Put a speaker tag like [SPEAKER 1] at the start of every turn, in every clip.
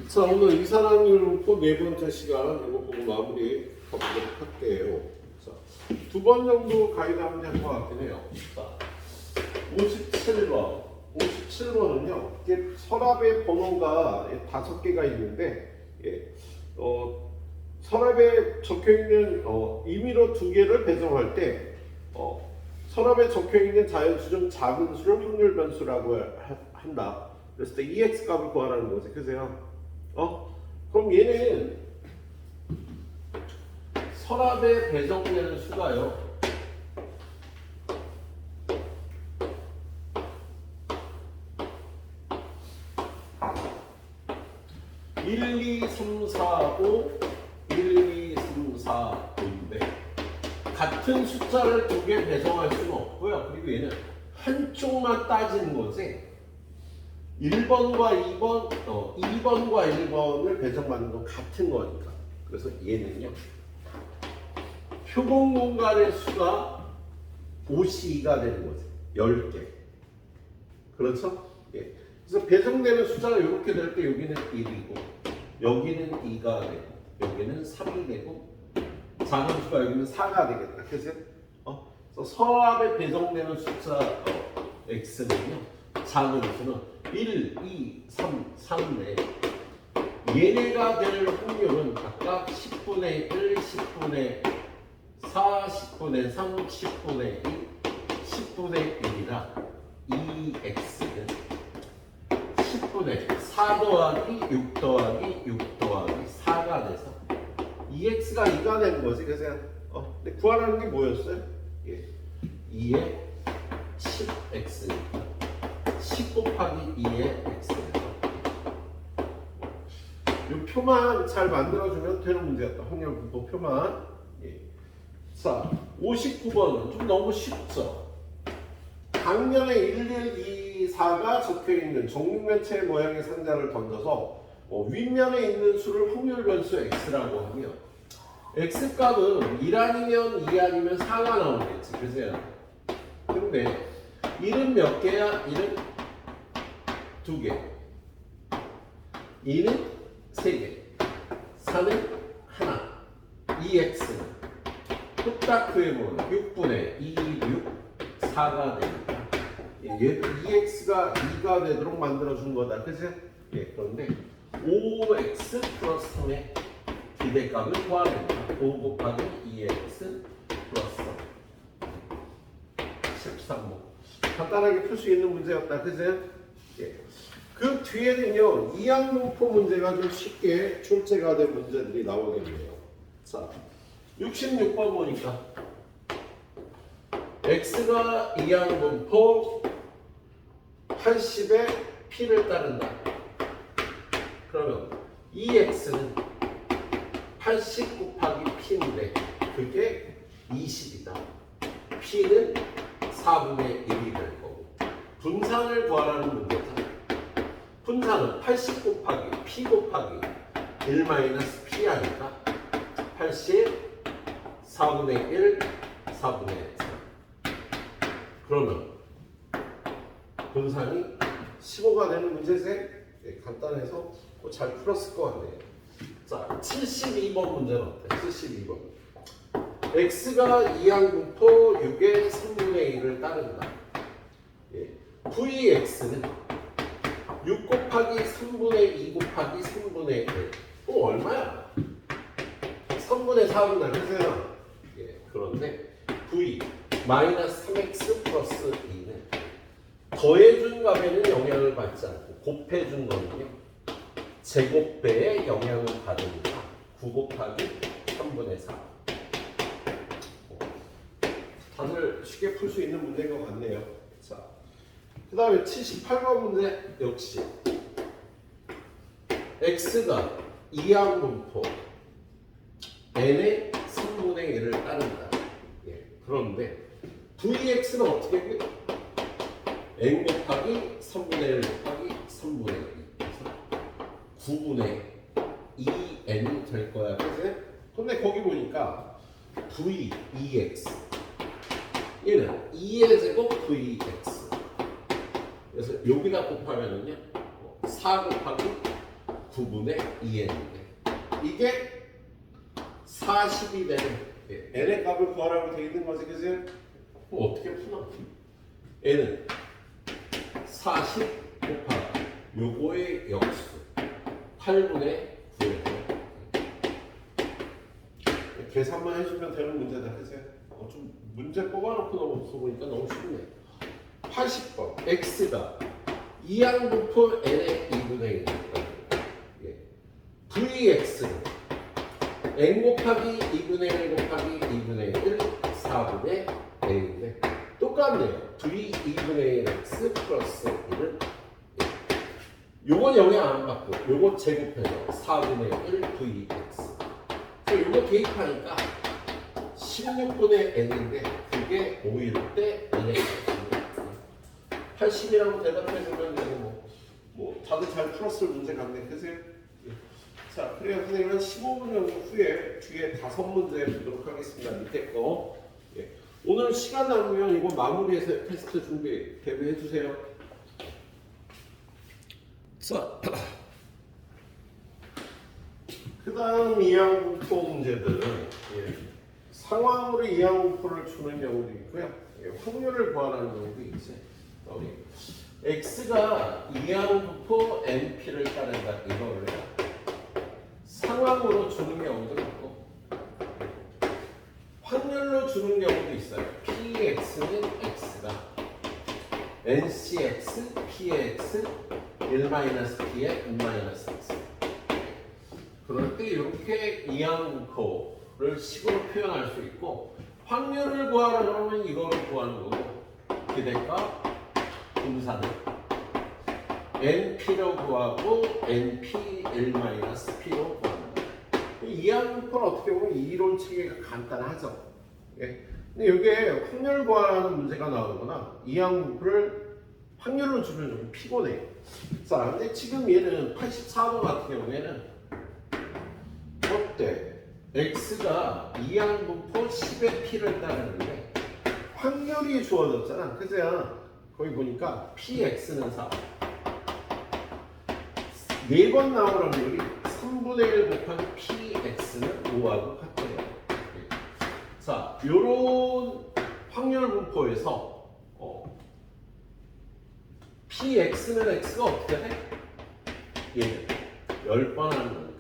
[SPEAKER 1] 자, 오늘 이산화탄소 문법 네 번째 시간 이거 보고 마무리 가보도록 할게요. 자, 두 번 정도 가이드 하면 될 것 같긴 해요. 자, 57번. 57번은요, 이게 서랍의 번호가 5개가 있는데, 서랍에 적혀 있는 임의로 2개를 배정할 때, 서랍에 적혀 있는 자연수 중 작은 수를 확률 변수라고 한다. 그래서 EX 값을 구하라는 거지, 그죠? 그럼 얘는 서랍에 배정되는 수가요. 1, 2, 3, 4, 5, 1, 2, 3, 4, 5인데 같은 숫자를 2개 배정할 수는 없고요. 그리고 얘는 한쪽만 따지는 거지. 1번과 2번, 2번과 1번을 배정받는 건 같은 거니까. 그래서 얘는요. 표본 공간의 수가 52가 되는 거지. 10개. 그렇죠? 예. 그래서 배정되는 숫자가 이렇게 될 때 여기는 1이고 여기는 2가 되고 여기는 3이 되고 작은 수가 여기는 4가 되겠다. 그래서 서랍에 배정되는 숫자 x는요. 작은 수는 1, 2, 3, 4인데 얘네가 될 확률은 아까 10분의 1, 10분의 4, 10분의 3, 10분의 2, 10분의 1이라 2x는 10분의 4 더하기 6 더하기 6 더하기 4가 돼서 2x가 2가 되는 거지. 그래서 근데 구하라는 게 뭐였어요? 예. 2의 10x니까 10 곱하기 2의 x에서 이 표만 잘 만들어주면 되는 문제였다. 확률 분포 표만. 예. 자, 59번은 좀 너무 쉽죠? 당면에 1, 1, 2, 4가 적혀있는 정육면체의 모양의 상자를 던져서 윗면에 있는 수를 확률 변수 x라고 하면 x값은 1 아니면 2 아니면 4가 나오겠지. 그죠? 근데 1은 몇 개야? 1은 2개, 2는 3개, 4는 하나, 2x는 뚝딱 구해보면 6분의 2, 6, 4가 되니까 얘도 2x가 2가 되도록 만들어준 거다. 그치? 예, 그런데 5x 플러스 3의 기대값을 구하랍니다. 5 곱하기 2x 플러스 13번. 간단하게 풀 수 있는 문제였다. 그치? 예. 그 뒤에는요, 이항분포 문제가 좀 쉽게 출제가 된 문제들이 나오겠네요. 자, 66번 보니까 x가 이항분포 80의 p를 따른다. 그러면 이 x는 80 곱하기 p인데 그게 20이다. p는 4분의 1이 될 거고 분산을 구하라는 문제잖아. 분산은 80 곱하기 p 곱하기 1 마이너스 p 하니까 80 4분의 1 4분의 4. 그러면 분산이 15가 되는 문제지? 네, 간단해서 잘 풀었을 것 같네요. 자, 72번 문제는 어때? 72번. x가 이항분포 6의 3분의 1을 따른다. 예. vx는 6 곱하기 3분의 2 곱하기 3분의 1. 얼마야? 3분의 4분의 1. 예, 그런데 v 마이너스 3x 플러스 2는 더해준 값에는 영향을 받지 않고 곱해준 거는요. 제곱배의 영향을 받으니까 9 곱하기 3분의 4. 다들 쉽게 풀 수 있는 문제인 것 같네요. 자, 그 다음에 78번 문제 역시 x가 이항분포 n의 3분의 1을 따른다. 예, 그런데 vx는 어떻게 돼? n 곱하기 3분의 1 곱하기 3분의 2. 그래서 9분의 2n이 될 거야. 그치? 근데 거기 보니까 v, 2x 얘는 2의 제곱 vx. 그래서 여기다 곱하면은요 4 곱하기 9분의 2n인데 이게 40이 되는 n의 값을 구하라고 되어 있는 거지, 그지? 그럼 어떻게 푸나? n은 40 곱하기 요거의 역수 8분의 9에서 계산만 해주면 되는 문제다, 그지? 좀 문제 뽑아놓고 너무 써보니까 너무 쉽네. 80번 x가 2항분포 n의 2분의 1이니까 vx는 n 곱하기 2분의 1 곱하기 2분의 1 4분의 a인데 똑같네요. v 2분의 1 x 플러스 1은 요건 영향 안 받고 요거 제곱해서 4분의 1 vx 그래서 요거 대입하니까 16분의 n인데 그게 5일 때 n의 값입니다. 80이라고 대답해주면 되고 뭐 다들 잘 풀었을 문제 같네, 그세요? 자, 그래요. 선생님은 15분 정도 후에 뒤에 5문제 보도록 하겠습니다. 밑에 거. 예. 오늘 시간 남으면 이거 마무리해서 테스트 준비 대비해 주세요. 자, 그 다음 이항분포 문제들은 상황으로 이항분포를 주는 경우도 있고요. 확률을 구하라는 경우도 있지. 우리 x가 이항분포 np를 따른다 이거를 상황으로 주는 경우도 있고 확률로 주는 경우도 있어요. px는 x가 ncx, px, 1-p의 n-x 그럴 때 이렇게 이항분포를 식으로 표현할 수 있고 확률을 구하라 그러면 이거를 구하는 거고 기대값 분산을 np로 구하고 np 1-p로 구합니다. 이항분포는 어떻게 보면 이론 체계가 간단하죠. 예. 근데 이게 확률 구하라는 문제가 나오거나 이항분포를 확률로 주면 좀 피곤해요. 자, 근데 지금 얘는 84번 같은 경우에는 어때? x가 이항분포 10의 p를 따르는데 확률이 주어졌잖아. 그죠? 거기 보니까 px는 4. 4번 나올 확률이 3분의 1 곱하기 px는 5하고 같아요. 자, 요런 확률 분포에서 px는 x가 어떻게 돼? 얘는 10번 하는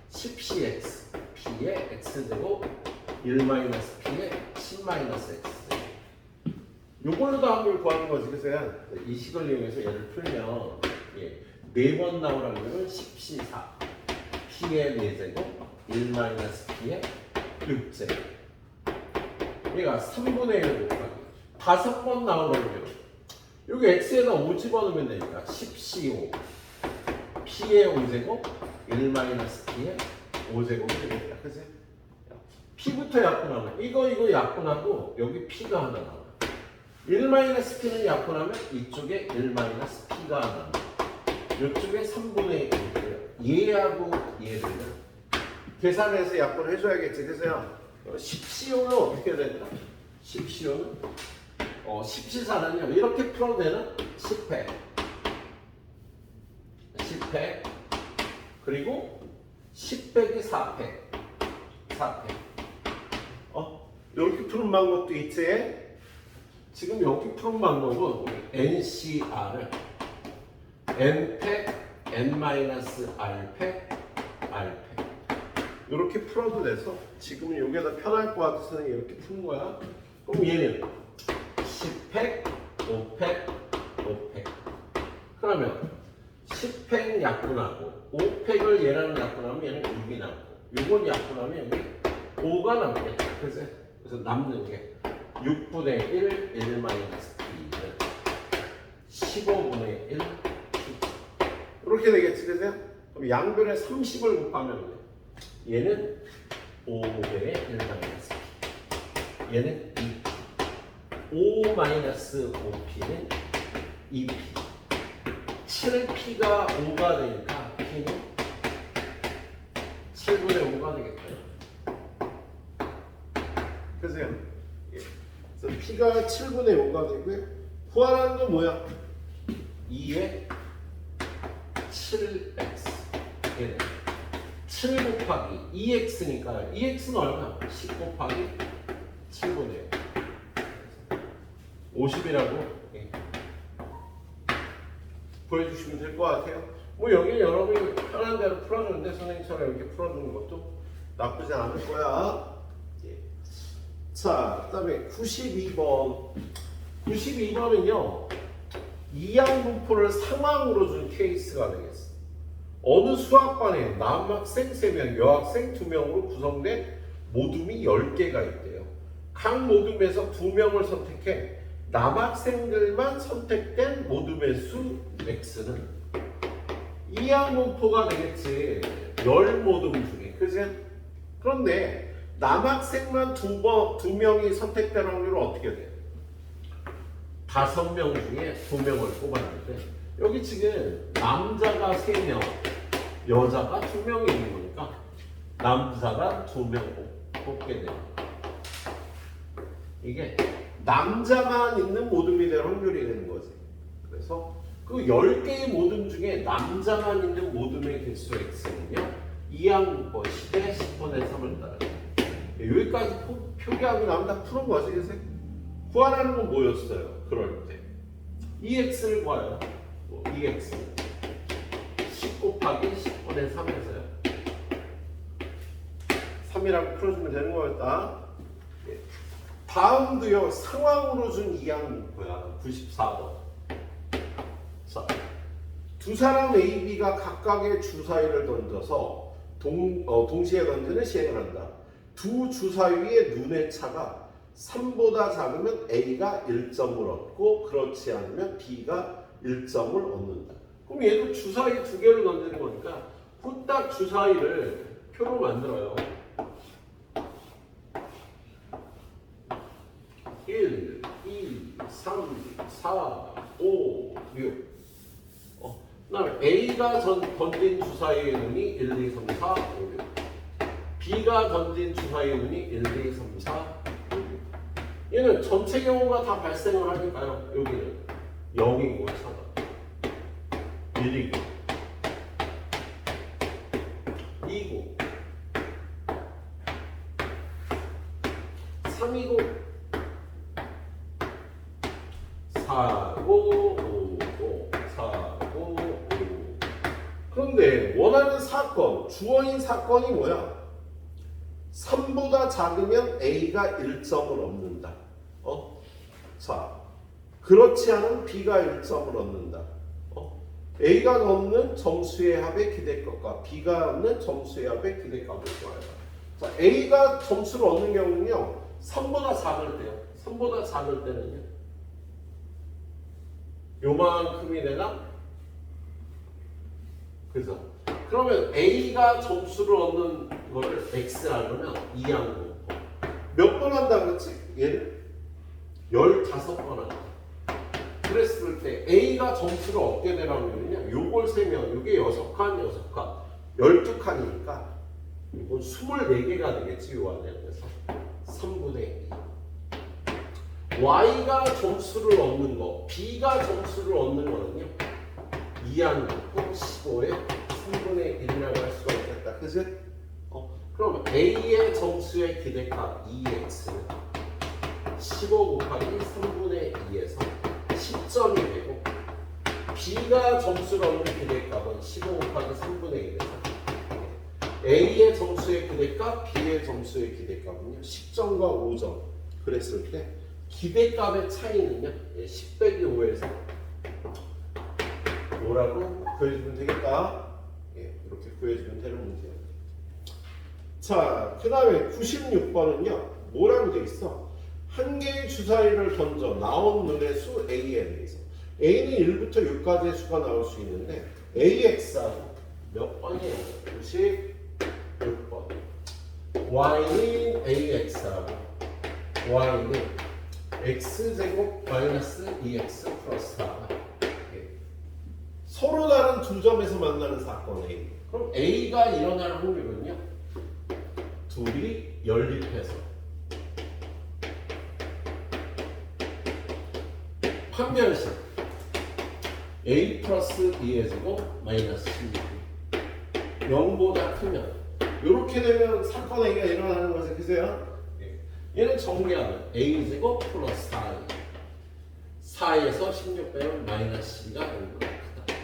[SPEAKER 1] 10cx p의 x제곱 1-p의 10-x 요걸로도 확률 구하는 거지, 그래서 이 식을 이용해서 얘를 풀면 4번 나올 확률은 10c4 p의 4제곱 1-p의 6제곱 얘가 3분의 1 곱하기 5번 나올 확률 여기 x에다 5 집어넣으면 되니까 10c5 p의 5제곱 1-p의 5제곱이 되겠다, 그치? p부터 약분하면 이거 약분하고 여기 p가 하나 나와 1-p는 약분하면 이쪽에 1-p가 하나 나와 이쪽에 3분의 1이고요. 얘하고 얘를 계산해서 약분을 해줘야겠지, 그래서요 10CO는 어떻게 된다? 10CO는 10C4는요 이렇게 풀어도 되는 10팩 10팩 그리고 10 빼기 4팩 4팩 이렇게 푸는 방법도 있지. 지금 여기 푸는 방법은 NCR을 N팩, N-R팩, R팩 이렇게 풀어도 돼서 지금은 이게 더 편할 것 같아서 이렇게 푸는 거야. 그럼 얘는 10팩, 5팩, 5팩 그러면 10팩 약분하고 5팩을 얘랑 약분하면 얘는 6이 남고 요건 약분하면 여기 5가 남겠다. 그래서 남는 게 6분의 1, 1-p는 15분의 1, 이렇게 되겠지, 그죠? 그럼 양변에 30을 곱하면 얘는 5분의 1-p 얘는 2p 5-5p는 2p 7p가 5가 되니까 p는 7분의 5가 되겠고요. 그래서 p가 7분의 5가 되고요. 구하라는 건 뭐야? 2의 7x 얘는 7 곱하기 2x니까 2x는 얼마? 10 곱하기 7분의 50이라고 보여주시면 될 것 같아요. 뭐 여기 여러분이 편한 대로 풀어주는데 선생님처럼 이렇게 풀어주는 것도 나쁘지 않을 거야. 예. 자, 그 다음에 92번. 92번은요, 이항분포를 상황으로 준 케이스가 되겠어. 어느 수학반에 남학생 3명, 여학생 2명으로 구성된 모둠이 10개가 있대요. 각 모둠에서 2명을 선택해 남학생들만 선택된 모둠의 수 x는 이항분포가 되겠지. 10모둠 중에. 그치? 그런데 남학생만 2명이 선택된 확률은 어떻게 돼? 5명 중에 2명을 뽑았는데 여기 지금 남자가 3명, 여자가 2명이 있는 거니까 남자가 2명 뽑게 돼요. 이게 남자만 있는 모둠이 될 확률이 되는 거지. 그래서 그 10개의 모둠 중에 남자만 있는 모둠의 개수 x는요, 이항분포 10의 10분의 3을 따라요. 여기까지 표기하고 나면 다 푸는 거지. 그래서 구하라는 건 뭐였어요? 그럴 때 2x를 구해요. 2x 10 곱하기 10분의 3에서요 3이라고 풀어주면 되는 거였다. 다음도요, 상황으로 준 이항분포야. 94번. 자, 두 사람 A, B가 각각의 주사위를 던져서 동시에 던지는 시행을 한다. 두 주사위의 눈의 차가 3보다 작으면 A가 1점을 얻고 그렇지 않으면 B가 1점을 얻는다. 그럼 얘도 주사위 2개를 던지는 거니까 후딱 주사위를 표로 만들어요. 1, 2, 3, 4, 5, 6. 그다음에 A가 던진 주사위의 눈이 1, 2, 3, 4, 5, 6. B가 던진 주사위의 눈이 1, 2, 3, 4, 5, 6. 얘는 전체 경우가 다 발생을 하니까요. 여기는 0이고 차가 1이고 2고 3이고 4고 5고 4고 5. 그런데 원하는 사건, 주어인 사건이 뭐야? 3보다 작으면 A가 1점을 얻는다. 자, 그렇지 않으면 B가 1점을 얻는다. A가 얻는 점수의 합의 기대값과 B가 얻는 점수의 합의 기대값을 구하라. 자, A가 점수를 얻는 경우는요, 3보다 작을 때요. 3보다 작을 때는요, 요만큼이 되나? 그죠? 그러면 A가 점수를 얻는 거를 X라고 하면 이항분포. 몇 번 한다 그랬지? 얘를 15번 한다. 그랬을 때 A가 점수를 얻게 될 확률은요, 요걸 세면 요게 6칸, 6칸, 12칸이니까 이건 24개가 되겠지, 요 안에. 그래서 3분의 2. Y가 점수를 얻는 거, B가 점수를 얻는 거는요, 이항분포 15에 3분의 1이라고 할 수가 있겠다. 그치? 그럼 A의 점수의 기대값 2x는 15 곱하기 3분의 2에서 10점이 되고, B가 점수를 얻는 기대값은 15 곱하기 3분의 1에서 A의 점수의 기대값, B의 점수의 기대값은요 10점과 5점. 그랬을 때 기대값의 차이는요 10 빼기 5에서 5라고 구해주면 되겠다. 이렇게 구해주면 되는 문제예요. 자, 그 다음에 96번은요 뭐라고 돼 있어? 한 개의 주사위를 던져 나온 눈의 수 A에 대해서 A는 1부터 6까지의 수가 나올 수 있는데 AX하고 몇 번이에요? 96번. Y는 AX하고 Y는 X제곱 마이너스 2X 플러스 4. 서로 다른 두 점에서 만나는 사건 A. 그럼 A가 일어날 확률은요, 둘이 연립해서 판별식 A 플러스 B의 제곱 마이너스 16. 0보다 크면 이렇게 되면 사건 A가 일어나는 거죠. 그죠? 얘는 정리하면 A제곱 플러스 4A 4에서 16 빼면 마이너스 2가 0보다 크다.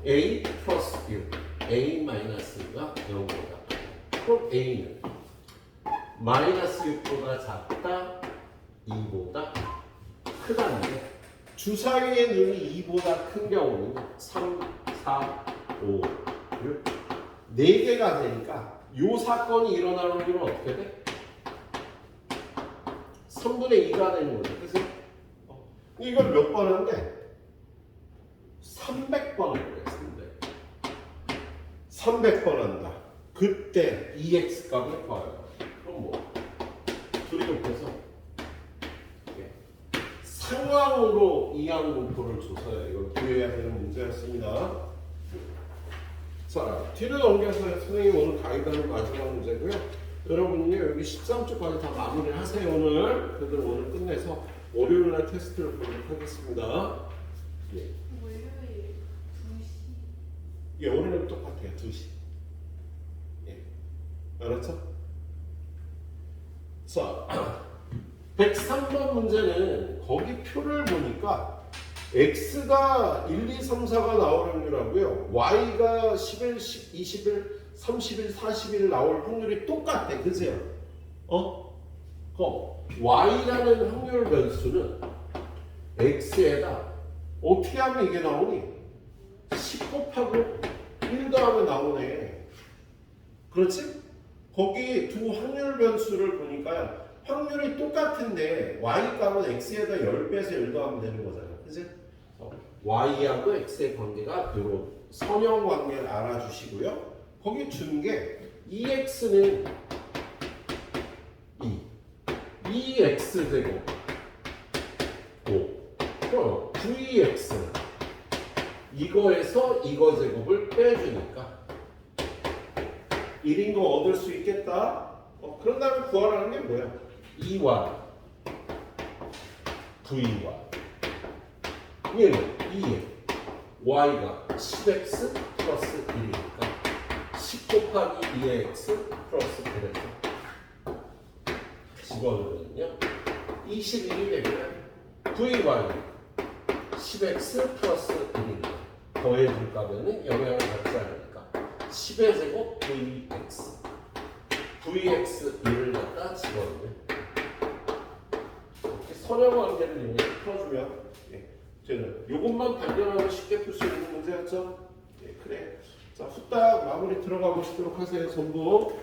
[SPEAKER 1] A 플러스 6 A 마이너스 2가 0보다 크다. 그럼 A는 마이너스 6보다 작다 2보다 크다는데 주사위의 눈이 2보다 큰 경우는 3, 4, 5, 6 4개가 되니까 이 사건이 일어날 확률은 어떻게 돼? 3분의 2가 되는 거죠. 그래서 이걸 몇 번 한대? 300번 할 거예요. 300번 한다. 그때 EX 값을 봐요. 그럼 뭐 둘이 곱해서 상황으로 이항 분포를 줘서요. 이걸 구해야 되는 문제였습니다. 자, 뒤를 넘겨서 선생님 오늘 가이드하는 마지막 문제고요. 여러분은요 여기 13쪽까지 다 마무리를 하세요. 오늘 오늘 끝내서 월요일날 테스트를 보도록 하겠습니다. 예.
[SPEAKER 2] 월요일 2시.
[SPEAKER 1] 예, 오늘은 똑같아요. 2시. 예, 알았죠? 자, 103번 문제는 거기 표를 보니까 X가 1, 2, 3, 4가 나올 확률하고요. Y가 11, 21, 31, 41 나올 확률이 똑같아. 그죠? 그럼 Y라는 확률 변수는 X에다 어떻게 하면 이게 나오니? 10 곱하고 1 더하면 나오네. 그렇지? 거기 두 확률 변수를 보니까요. 확률이 똑같은데 y 값은 x에다 10배에서 1 더하면 되는 거잖아. 그치? y하고 x의 관계가 이런 선형 관계를 알아주시고요. 거기 준 게 2x는 2x 제곱 5 그럼 9x는 이거에서 이거 제곱을 빼주니까 1인 거 얻을 수 있겠다. 그런 다음에 구하라는 게 뭐야? 2y VY 얘는 2에 y가 10x 플러스 1이니까 10 곱하기 2의 x 플러스 1에서 집어넣으면요 21이 되면 VY 10x 플러스 1이니까 더해줄 값에는 영향을 받지 않으니까 10의 제곱 VX VX 1을 갖다 집어넣으면 이렇게 선형 관계를 이용해서 풀어주면 저는 이것만 발견하면 쉽게 풀 수 있는 문제였죠? 그래. 자, 후딱 마무리 들어가 보시도록 하세요. 전부.